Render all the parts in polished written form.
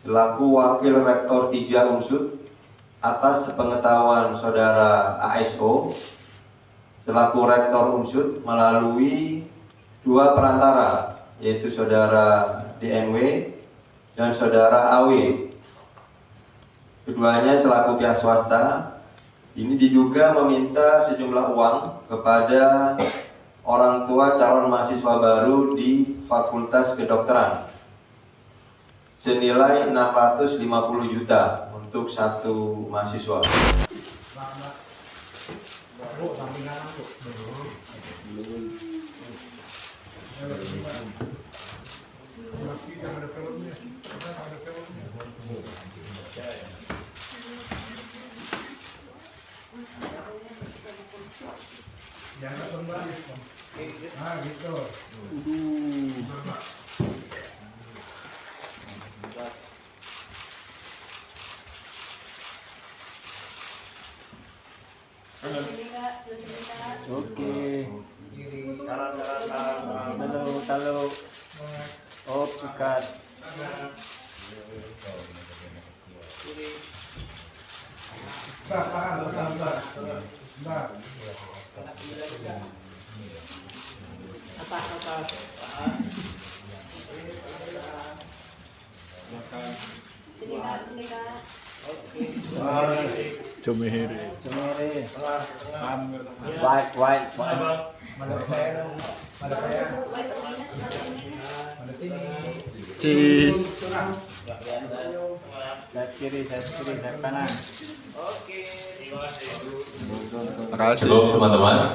selaku Wakil Rektor 3 Unsud atas sepengetahuan Saudara ASO selaku Rektor Unsud melalui 2 perantara, yaitu Saudara DMW dan Saudara AW. Keduanya selaku pihak swasta ini diduga meminta sejumlah uang kepada orang tua calon mahasiswa baru di Fakultas Kedokteran senilai 650 juta untuk satu mahasiswa. Jangan kembali. Ah gitu. Oke. Halo. Oh, sikat. Bentar. Atas. Sini kak. Cemere. White. Mana sini. Cheese. Sayap kiri, sayap kanan. Oke, terima kasih. Terima kasih. Cukup teman-teman.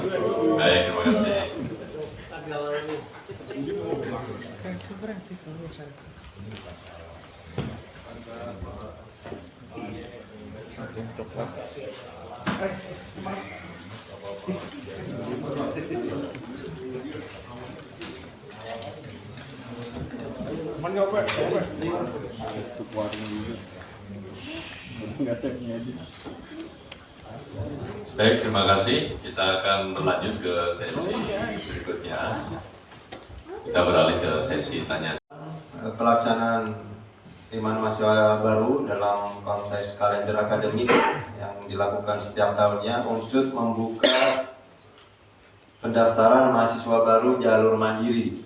Baik, terima kasih. Baik, terima kasih. Kita akan berlanjut ke sesi berikutnya. Kita beralih ke sesi tanya. Pelaksanaan penerimaan mahasiswa baru dalam konteks kalender akademik yang dilakukan setiap tahunnya, Unsud membuka pendaftaran mahasiswa baru jalur mandiri.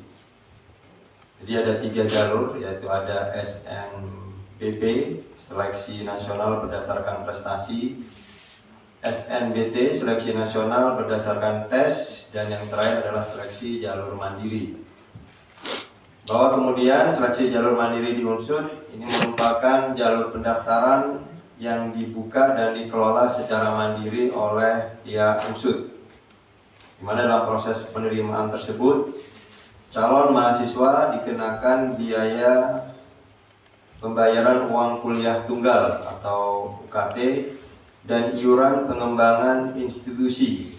Jadi ada 3 jalur, yaitu ada SNBP, Seleksi Nasional Berdasarkan Prestasi, SNBT, Seleksi Nasional Berdasarkan Tes, dan yang terakhir adalah Seleksi Jalur Mandiri. Bahwa kemudian seleksi jalur mandiri di Unsud ini merupakan jalur pendaftaran yang dibuka dan dikelola secara mandiri oleh pihak Unsud, di mana dalam proses penerimaan tersebut calon mahasiswa dikenakan biaya pembayaran uang kuliah tunggal atau UKT dan iuran pengembangan institusi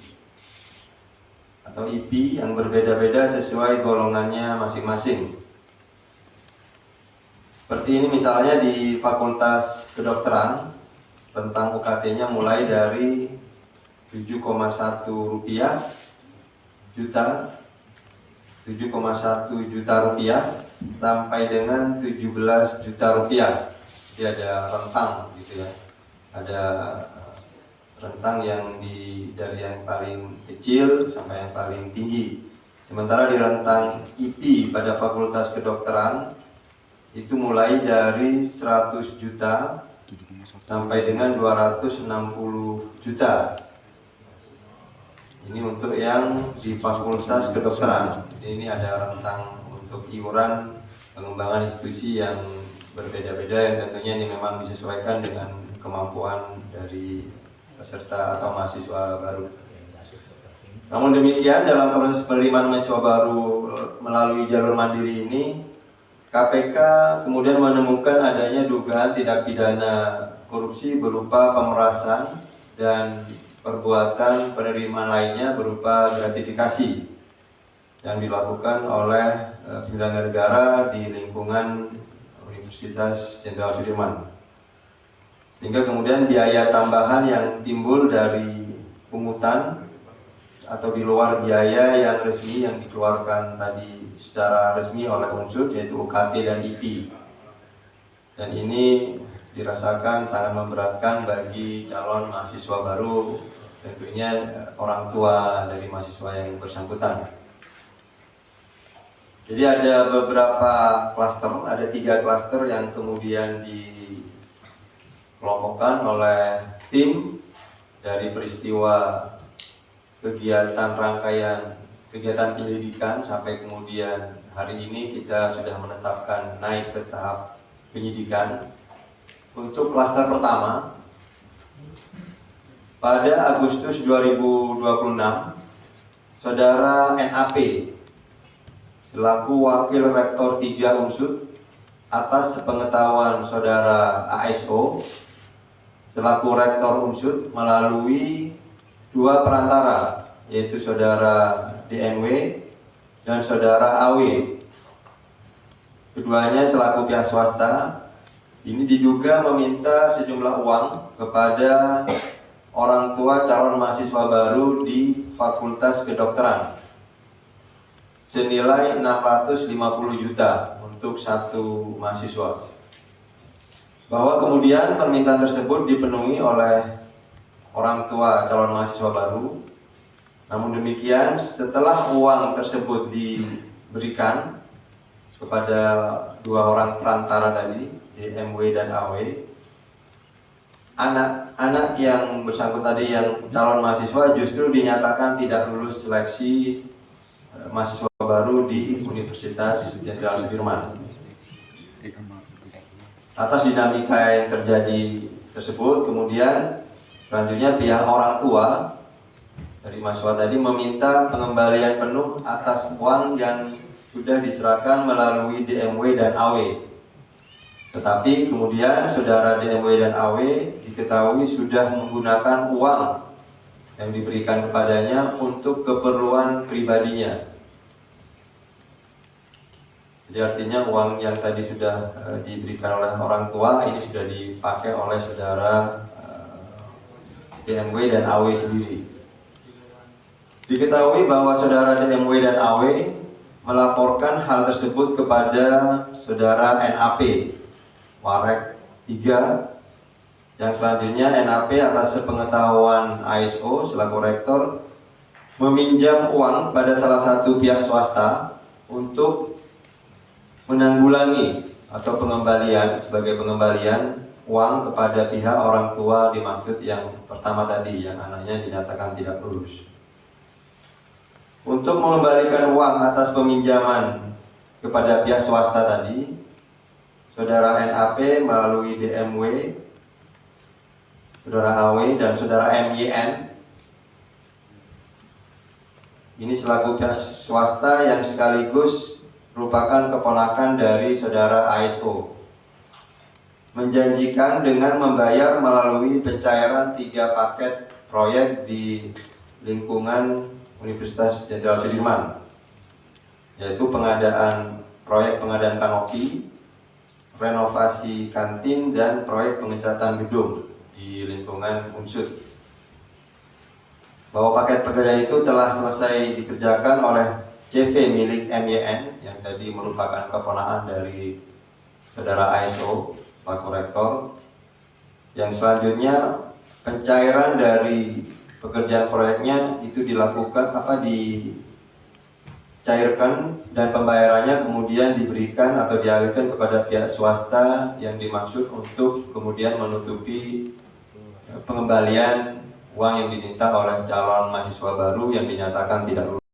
atau IP yang berbeda-beda sesuai golongannya masing-masing. Seperti ini misalnya di Fakultas Kedokteran, tentang UKT-nya mulai dari 7,1 juta rupiah sampai dengan 17 juta rupiah. Jadi ada rentang gitu ya. Ada rentang yang dari yang paling kecil sampai yang paling tinggi. Sementara di rentang IP pada Fakultas Kedokteran itu mulai dari 100 juta sampai dengan 260 juta. Ini untuk yang di Fakultas Kedokteran. Ini ada rentang untuk iuran pengembangan institusi yang berbeda-beda, yang tentunya ini memang disesuaikan dengan kemampuan dari peserta atau mahasiswa baru. Namun demikian, dalam proses penerimaan mahasiswa baru melalui jalur mandiri ini, KPK kemudian menemukan adanya dugaan tindak pidana korupsi berupa pemerasan dan perbuatan penerimaan lainnya berupa gratifikasi yang dilakukan oleh penyelenggara negara di lingkungan Universitas Jenderal Sudirman. Sehingga kemudian biaya tambahan yang timbul dari pungutan atau di luar biaya yang resmi yang dikeluarkan tadi secara resmi oleh Unsud, yaitu UKT dan IP. dan ini dirasakan sangat memberatkan bagi calon mahasiswa baru, tentunya orang tua dari mahasiswa yang bersangkutan. Jadi ada beberapa klaster, ada 3 klaster yang kemudian dikelompokkan oleh tim dari peristiwa kegiatan rangkaian kegiatan penyelidikan sampai kemudian hari ini kita sudah menetapkan naik ke tahap penyidikan. Untuk klaster pertama, pada Agustus 2026, Saudara NAP selaku Wakil Rektor 3 UNSUD atas sepengetahuan Saudara ASO selaku Rektor UNSUD melalui 2 perantara, yaitu Saudara DMW dan Saudara AW. Keduanya selaku pihak swasta ini diduga meminta sejumlah uang kepada orang tua calon mahasiswa baru di Fakultas Kedokteran senilai 650 juta untuk 1 mahasiswa. Bahwa kemudian permintaan tersebut dipenuhi oleh orang tua calon mahasiswa baru. Namun demikian, setelah uang tersebut diberikan kepada 2 orang perantara tadi, DMW dan AW, anak-anak yang bersangkutan tadi yang calon mahasiswa justru dinyatakan tidak lulus seleksi mahasiswa baru di Universitas Jenderal Sudirman. Atas dinamika yang terjadi tersebut, kemudian selanjutnya pihak orang tua dari mahasiswa tadi meminta pengembalian penuh atas uang yang sudah diserahkan melalui DMW dan AW. Tetapi kemudian Saudara DMW dan AW diketahui sudah menggunakan uang yang diberikan kepadanya untuk keperluan pribadinya. Jadi artinya uang yang tadi sudah diberikan oleh orang tua ini sudah dipakai oleh Saudara DMW dan AW sendiri. Diketahui bahwa Saudara DMW dan AW melaporkan hal tersebut kepada Saudara NAP Warek 3, yang selanjutnya NAP atas sepengetahuan ASO selaku rektor meminjam uang pada salah satu pihak swasta untuk menanggulangi atau pengembalian sebagai pengembalian uang kepada pihak orang tua dimaksud yang pertama tadi, yang anaknya dinyatakan tidak lulus. Untuk mengembalikan uang atas peminjaman kepada pihak swasta tadi, Saudara NAP melalui DMW, Saudara AW, dan Saudara MYN ini selaku pihak swasta yang sekaligus merupakan keponakan dari Saudara ASO, menjanjikan dengan membayar melalui pencairan 3 paket proyek di lingkungan Universitas Jenderal Sudirman, yaitu proyek pengadaan kanopi, renovasi kantin, dan proyek pengecatan gedung di lingkungan UNSUD. Bahwa paket pekerjaan itu telah selesai dikerjakan oleh CV milik MYN yang tadi merupakan keponakan dari Saudara ASO selaku rektor, yang selanjutnya pencairan dari pekerjaan proyeknya itu dicairkan dan pembayarannya kemudian diberikan atau dialihkan kepada pihak swasta yang dimaksud untuk kemudian menutupi pengembalian uang yang diminta oleh calon mahasiswa baru yang dinyatakan tidak lulus.